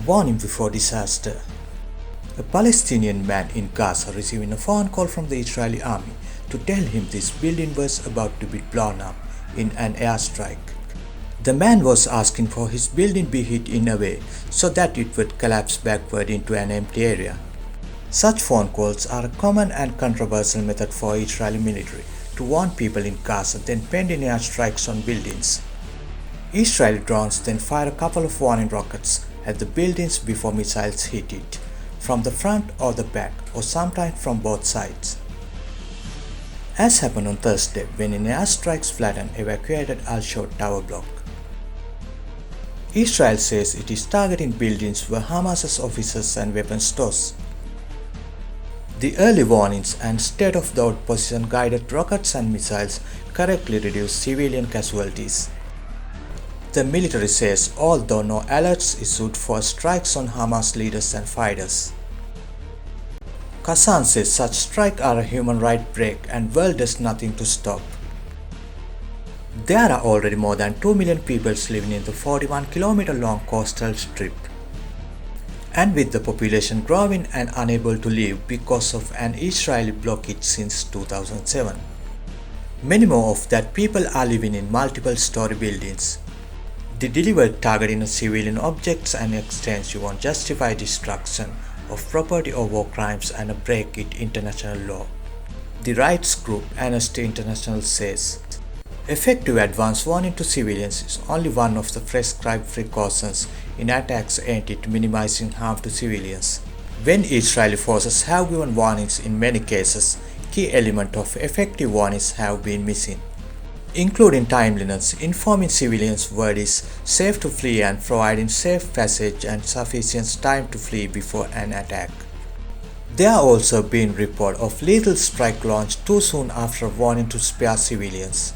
Warning before disaster. A Palestinian man in Gaza receiving a phone call from the Israeli army to tell him this building was about to be blown up in an airstrike. The man was asking for his building be hit in a way so that it would collapse backward into an empty area. Such phone calls are a common and controversial method for Israeli military to warn people in Gaza then pending airstrikes on buildings. Israeli drones then fire a couple of warning rockets at the buildings before missiles hit it, from the front or the back, or sometimes from both sides. As happened on Thursday when an airstrike flattened evacuated Al-Shod tower block. Israel says it is targeting buildings where Hamas's offices and weapons stores. The early warnings and state-of-the-art position-guided rockets and missiles correctly reduce civilian casualties. The military says although no alerts issued for strikes on Hamas leaders and fighters. Kazan says such strikes are a human rights break and world does nothing to stop. There are already more than 2 million people living in the 41-kilometer-long coastal strip. And with the population growing and unable to live because of an Israeli blockade since 2007. Many more of that people are living in multiple-story buildings. The deliberate targeting of civilian objects and exchange won't justify destruction of property or war crimes and a break in international law. The rights group Amnesty International says effective advance warning to civilians is only one of the prescribed precautions in attacks aimed at minimizing harm to civilians. When Israeli forces have given warnings in many cases, key elements of effective warnings have been missing, including timeliness, informing civilians where it is safe to flee and providing safe passage and sufficient time to flee before an attack. There have also been reports of lethal strike launched too soon after warning to spare civilians.